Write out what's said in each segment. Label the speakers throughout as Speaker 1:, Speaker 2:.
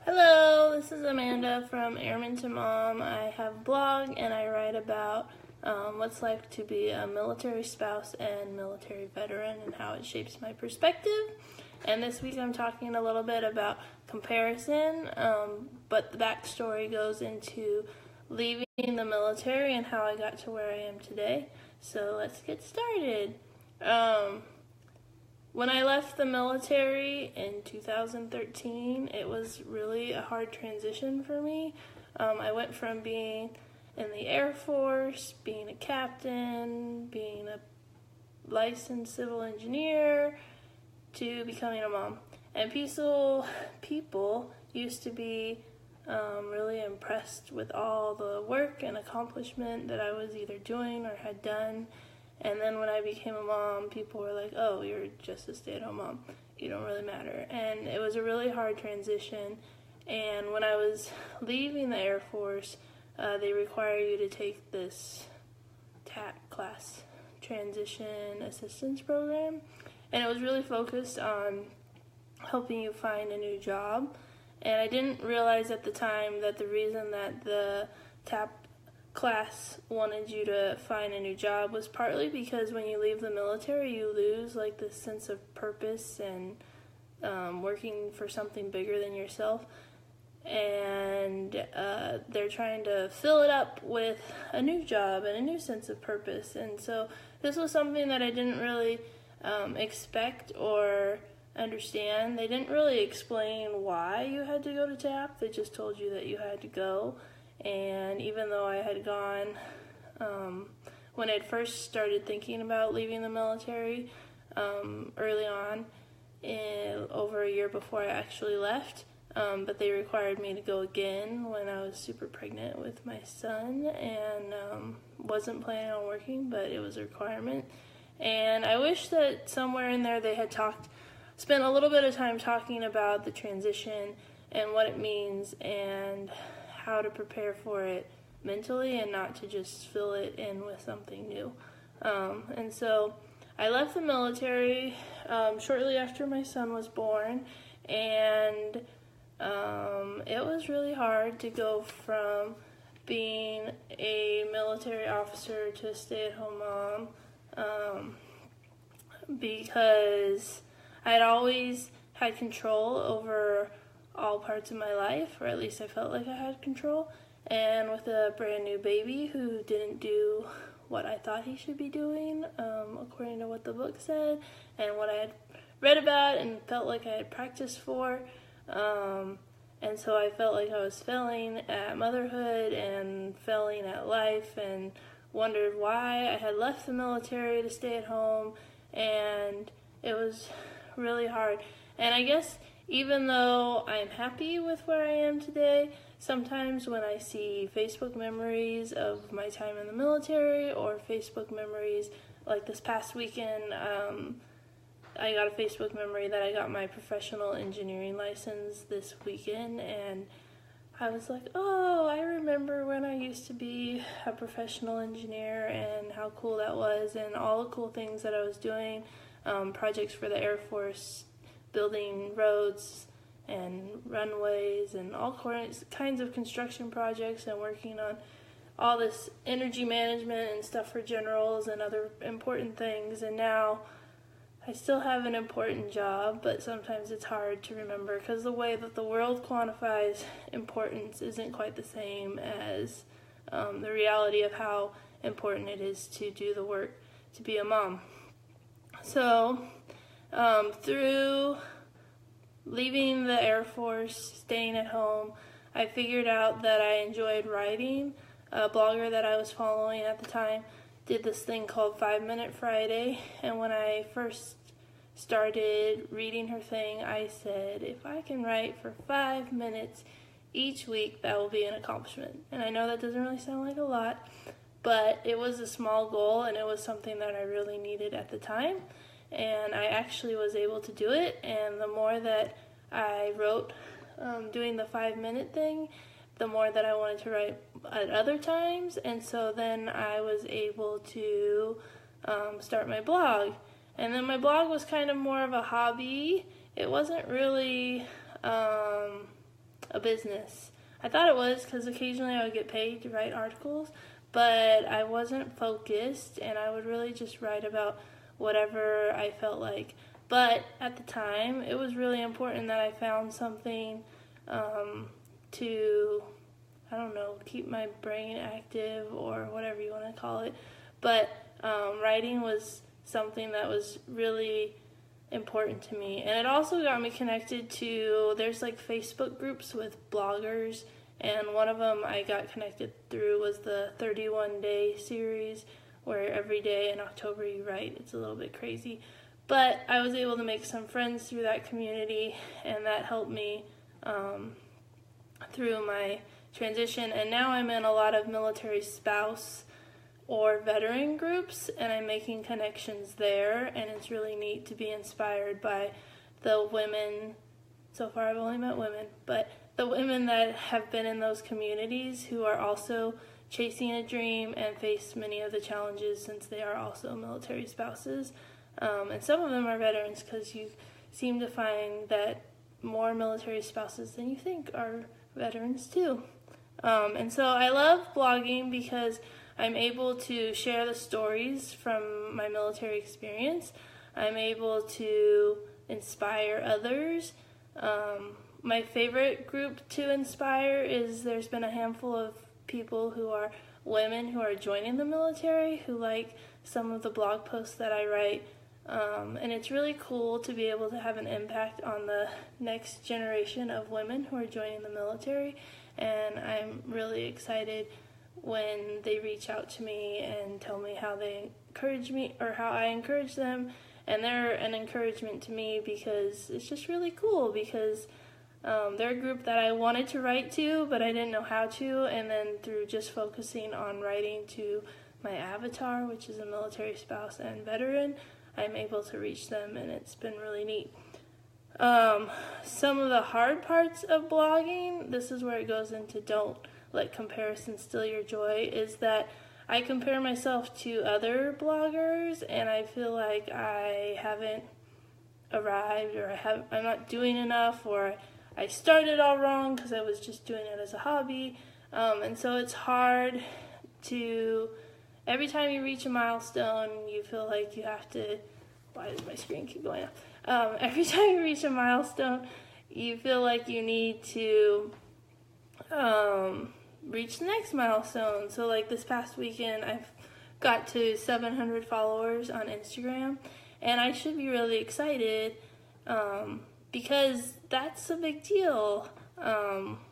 Speaker 1: Hello, this is Amanda from Airman to Mom. I have a blog and I write about what's like to be a military spouse and military veteran and how it shapes my perspective. And this week I'm talking a little bit about comparison, but the backstory goes into leaving the military and how I got to where I am today. So let's get started. When I left the military in 2013, it was really a hard transition for me. I went from being in the Air Force, being a captain, being a licensed civil engineer, to becoming a mom. And people used to be really impressed with all the work and accomplishment that I was either doing or had done. And then when I became a mom, people were like, oh, you're just a stay-at-home mom. You don't really matter. And it was a really hard transition. And when I was leaving the Air Force, they require you to take this TAP class, Transition Assistance Program. And it was really focused on helping you find a new job. And I didn't realize at the time that the reason that the TAP class wanted you to find a new job was partly because when you leave the military you lose like this sense of purpose and working for something bigger than yourself, and they're trying to fill it up with a new job and a new sense of purpose. And so this was something that I didn't really expect or understand. They didn't really explain why you had to go to TAP. They just told you that you had to go. And even though I had gone, when I first started thinking about leaving the military, early on, over a year before I actually left, but they required me to go again when I was super pregnant with my son, and wasn't planning on working, but it was a requirement. And I wish that somewhere in there they had spent a little bit of time talking about the transition and what it means and how to prepare for it mentally and not to just fill it in with something new. And so I left the military shortly after my son was born, and it was really hard to go from being a military officer to a stay-at-home mom, because I'd always had control over all parts of my life, or at least I felt like I had control. And with a brand new baby who didn't do what I thought he should be doing, according to what the book said and what I had read about and felt like I had practiced for, and so I felt like I was failing at motherhood and failing at life, and wondered why I had left the military to stay at home, and it was really hard. And I guess even though I'm happy with where I am today, sometimes when I see Facebook memories of my time in the military, or Facebook memories, like this past weekend, I got a Facebook memory that I got my professional engineering license this weekend, and I was like, oh, I remember when I used to be a professional engineer and how cool that was, and all the cool things that I was doing, projects for the Air Force, building roads and runways and all kinds of construction projects, and working on all this energy management and stuff for generals and other important things. And now I still have an important job, but sometimes it's hard to remember because the way that the world quantifies importance isn't quite the same as the reality of how important it is to do the work to be a mom. So through leaving the Air Force, staying at home, I figured out that I enjoyed writing. A blogger that I was following at the time did this thing called 5 Minute Friday, and when I first started reading her thing, I said, if I can write for 5 minutes each week, that will be an accomplishment. And I know that doesn't really sound like a lot, but it was a small goal, and it was something that I really needed at the time. And I actually was able to do it, and the more that I wrote doing the 5 minute thing, the more that I wanted to write at other times, and so then I was able to start my blog. And then my blog was kind of more of a hobby. It wasn't really a a business. I thought it was because occasionally I would get paid to write articles, but I wasn't focused, and I would really just write about whatever I felt like. But at the time, it was really important that I found something to, I don't know, keep my brain active or whatever you want to call it. But writing was something that was really important to me. And it also got me connected to, there's like Facebook groups with bloggers, and one of them I got connected through was the 31-day series, where every day in October you write. It's a little bit crazy. But I was able to make some friends through that community, and that helped me through my transition. And now I'm in a lot of military spouse or veteran groups, and I'm making connections there, and it's really neat to be inspired by the women. So far I've only met women, but the women that have been in those communities who are also chasing a dream and face many of the challenges since they are also military spouses. And some of them are veterans, because you seem to find that more military spouses than you think are veterans too. And so I love blogging because I'm able to share the stories from my military experience. I'm able to inspire others. My favorite group to inspire is, there's been a handful of people who are women who are joining the military who like some of the blog posts that I write. And it's really cool to be able to have an impact on the next generation of women who are joining the military. And I'm really excited when they reach out to me and tell me how they encourage me, or how I encourage them. And they're an encouragement to me, because it's just really cool, because they're a group that I wanted to write to, but I didn't know how to. And then through just focusing on writing to my avatar, which is a military spouse and veteran, I'm able to reach them, and it's been really neat. Some of the hard parts of blogging, this is where it goes into don't let comparison steal your joy, is that I compare myself to other bloggers, and I feel like I haven't arrived, or I'm not doing enough, or I started all wrong because I was just doing it as a hobby. And so it's hard to, every time you reach a milestone, you feel like you have to, why does my screen keep going up? Every time you reach a milestone, you feel like you need to reach the next milestone. So like this past weekend, I've got to 700 followers on Instagram, and I should be really excited because that's a big deal.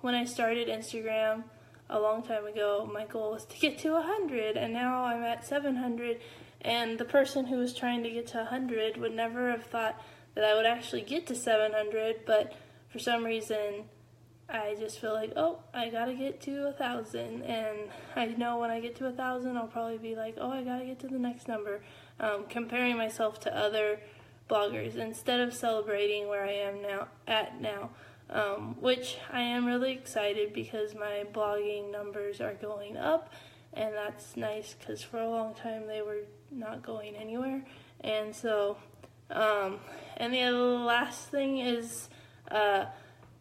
Speaker 1: When I started Instagram a long time ago, my goal was to get to 100, and now I'm at 700, and the person who was trying to get to 100 would never have thought that I would actually get to 700, but for some reason I just feel like, oh, I gotta get to 1,000, and I know when I get to 1,000 I'll probably be like, oh, I gotta get to the next number, comparing myself to other bloggers instead of celebrating where I am now, which I am really excited because my blogging numbers are going up, and that's nice because for a long time they were not going anywhere. And so and the last thing is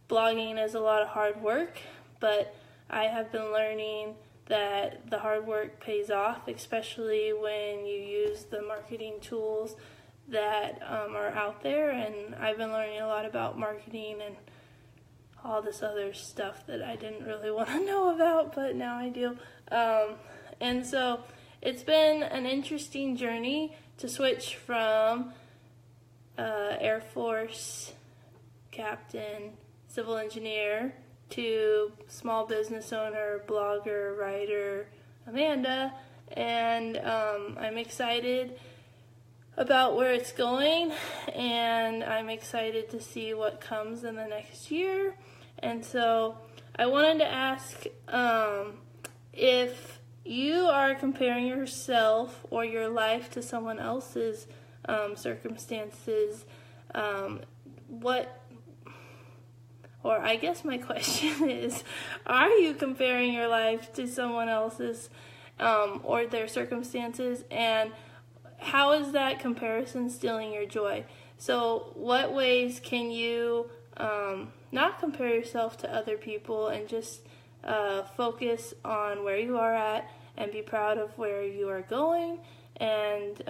Speaker 1: blogging is a lot of hard work, but I have been learning that the hard work pays off, especially when you use the marketing tools that are out there. And I've been learning a lot about marketing and all this other stuff that I didn't really want to know about, but now I do. And so it's been an interesting journey to switch from Air Force captain, civil engineer, to small business owner, blogger, writer, Amanda. And I'm excited about where it's going, and I'm excited to see what comes in the next year. And so I wanted to ask if you are comparing yourself or your life to someone else's circumstances, or I guess my question is, are you comparing your life to someone else's or their circumstances, and how is that comparison stealing your joy? So what ways can you not compare yourself to other people, and just focus on where you are at and be proud of where you are going. And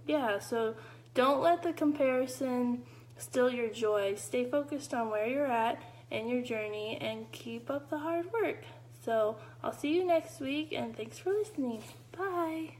Speaker 1: yeah, so don't let the comparison steal your joy. Stay focused on where you're at in your journey and keep up the hard work. So I'll see you next week, and thanks for listening. Bye.